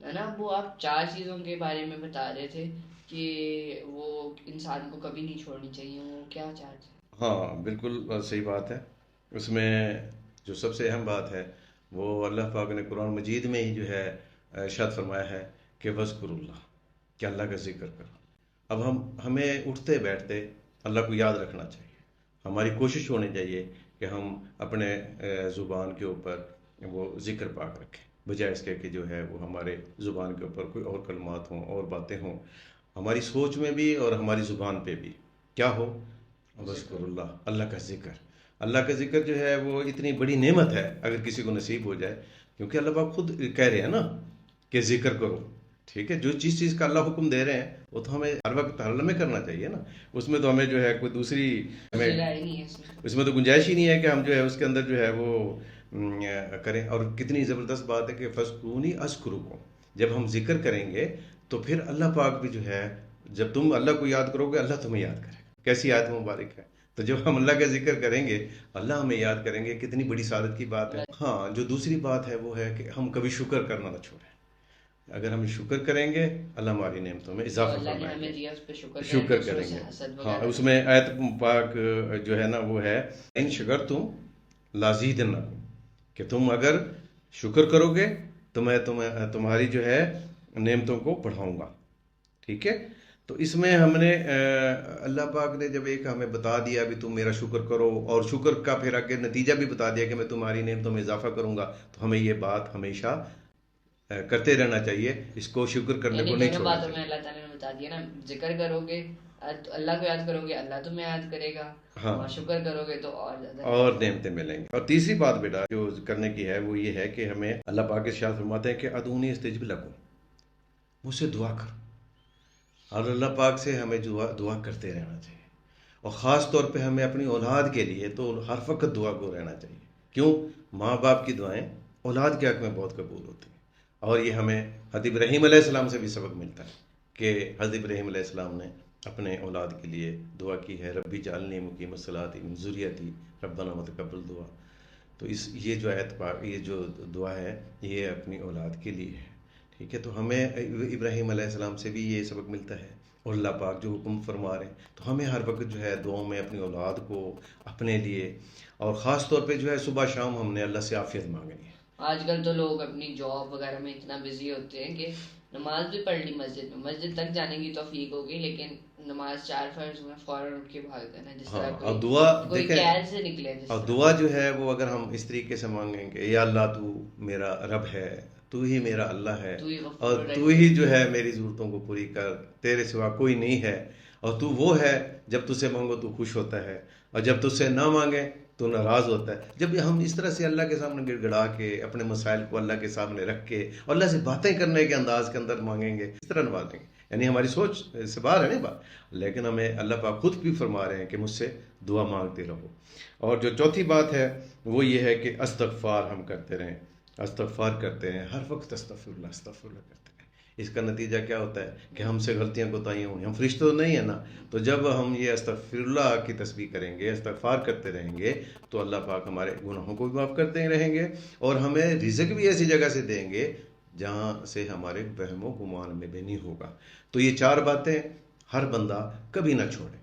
نا وہ آپ 4 چیزوں کے بارے میں بتا رہے تھے کہ وہ انسان کو کبھی نہیں چھوڑنی چاہیے، وہ کیا 4 چیز؟ ہاں بالکل صحیح بات ہے. اس میں جو سب سے اہم بات ہے وہ اللہ پاک نے قرآن مجید میں ہی جو ہے ارشاد فرمایا ہے کہ وذکر اللہ، کہ اللہ کا ذکر کرو. اب ہمیں اٹھتے بیٹھتے اللہ کو یاد رکھنا چاہیے. ہماری کوشش ہونی چاہیے کہ ہم اپنے زبان کے اوپر وہ ذکر پاک رکھیں، بجائے اس کے کہ جو ہے وہ ہمارے زبان کے اوپر کوئی اور کلمات ہوں اور باتیں ہوں. ہماری سوچ میں بھی اور ہماری زبان پہ بھی کیا ہو؟ وذکر ذکر. اللہ، اللہ کا ذکر. اللہ کا ذکر جو ہے وہ اتنی بڑی نعمت ہے اگر کسی کو نصیب ہو جائے، کیونکہ اللہ پاک خود کہہ رہے ہیں نا کہ ذکر کرو. ٹھیک ہے، جو چیز کا اللہ حکم دے رہے ہیں وہ تو ہمیں ہر وقت ہر لمحے کرنا چاہیے نا. اس میں تو ہمیں جو ہے کوئی دوسری ہمیں ضلع ہی نہیں ہے اس میں. اس میں تو گنجائش ہی نہیں ہے کہ ہم جو ہے اس کے اندر جو ہے وہ کریں. اور کتنی زبردست بات ہے کہ فذکرونی اذکرکم، جب ہم ذکر کریں گے تو پھر اللہ پاک بھی جو ہے، جب تم اللہ کو یاد کرو گے اللہ تمہیں یاد کرے گا. کیسی آیت مبارک ہے. تو جب ہم اللہ کا ذکر کریں گے اللہ ہمیں یاد کریں گے. کتنی بڑی سعادت کی بات ہے. ہاں، جو دوسری بات ہے وہ ہے کہ ہم کبھی شکر کرنا نہ چھوڑیں. اگر ہم شکر کریں گے اللہ ہماری نعمتوں میں جو اضافہ اللہ نے فرمائیں ہمیں گے. دیا اس پہ شکر کریں، شکر دوسروں کریں سے گے. حسد ہاں، وغیرہ اس نہ میں کریں. آیت پاک جو ہے نا وہ ہے ان شکرتم لازیدنکم، کہ تم اگر شکر کرو گے تو میں تمہاری جو ہے نعمتوں کو بڑھاؤں گا. ٹھیک ہے. تو اس میں ہم نے اللہ پاک نے جب ایک ہمیں بتا دیا بھی تم میرا شکر کرو، اور شکر کا پھر آگے نتیجہ بھی بتا دیا کہ میں تمہاری نعمتوں میں اضافہ کروں گا، تو ہمیں یہ بات ہمیشہ کرتے رہنا چاہیے. اس کو شکر کرنے یعنی کو نہیں دونوں چھوڑنا باتوں میں چاہیے. اللہ تعالیٰ نے بتا دیا نا، ذکر کرو گے اللہ کو یاد کرو گے اللہ تمہیں یاد کرے گا، ہاں، اور شکر کرو گے تو اور زیادہ اور نعمتیں نعمتیں ملیں گی. اور تیسری بات بیٹا جو کرنے کی ہے وہ یہ ہے کہ ہمیں اللہ پاک ارشاد فرماتے ہیں کہ ادعونی استجب لکم، مجھ سے دعا کرو. اور اللہ پاک سے ہمیں دعا کرتے رہنا چاہیے. اور خاص طور پہ ہمیں اپنی اولاد کے لیے تو ہر وقت دعا کو رہنا چاہیے. کیوں؟ ماں باپ کی دعائیں اولاد کے حق میں بہت قبول ہوتی ہیں. اور یہ ہمیں حضرت ابراہیم علیہ السلام سے بھی سبق ملتا ہے کہ حضرت ابراہیم علیہ السلام نے اپنے اولاد کے لیے دعا کی ہے، ربی جعلنی مقیم الصلاۃ من ذریتی ربنا وتقبل دعا. تو یہ جو یہ جو دعا ہے یہ اپنی اولاد کے لیے ہے. ٹھیک ہے. تو ہمیں ابراہیم علیہ السلام سے بھی یہ سبق ملتا ہے، اور اللہ پاک جو حکم فرما رہے ہیں تو ہمیں ہر وقت جو ہے دعاؤں میں اپنی اولاد کو، اپنے لیے، اور خاص طور پہ جو ہے صبح شام ہم نے اللہ سے عافیت مانگنی ہے. آج کل تو لوگ اپنی جاب وغیرہ میں اتنا بزی ہوتے ہیں کہ نماز بھی پڑھ لی مسجد تک جانے کی توفیق ہوگی، لیکن نماز 4 فرض میں فوراً اٹھ کے بھاگ دینا، جس ہاں، طرح اور دعا کوئی دیکھیں، قید سے نکلے. جس اور طرح دعا جو ہے وہ اگر ہم اس طریقے سے مانگیں کہ یا اللہ تو میرا رب ہے، تو ہی میرا اللہ ہے، تو ہی غفور اور تو الرحیم. ہی جو ہے میری ضرورتوں کو پوری کر، تیرے سوا کوئی نہیں ہے، اور تو وہ ہے جب تجھ سے مانگو تو خوش ہوتا ہے، اور جب تجھ سے نہ مانگے تو ناراض ہوتا ہے. جب ہم اس طرح سے اللہ کے سامنے گڑ گڑا کے اپنے مسائل کو اللہ کے سامنے رکھ کے اور اللہ سے باتیں کرنے کے انداز کے اندر مانگیں گے، اس طرح نوازیں گے. یعنی ہماری سوچ سے باہر ہے نہیں بات، لیکن ہمیں اللہ پاک خود بھی فرما رہے ہیں کہ مجھ سے دعا مانگتے رہو. اور جو چوتھی بات ہے وہ یہ ہے کہ استغفار ہم کرتے رہیں. استغفار کرتے ہیں ہر وقت، استغفر اللہ کرتے ہیں. اس کا نتیجہ کیا ہوتا ہے کہ ہم سے غلطیاں کوتاہیاں ہوں گی. ہم فرشتے تو نہیں ہیں نا، تو جب ہم یہ استغفر اللہ کی تسبیح کریں گے، استغفار کرتے رہیں گے، تو اللہ پاک ہمارے گناہوں کو بھی معاف کرتے رہیں گے، اور ہمیں رزق بھی ایسی جگہ سے دیں گے جہاں سے ہمارے وہم و گمان میں بھی نہیں ہوگا. تو یہ 4 باتیں ہر بندہ کبھی نہ چھوڑے.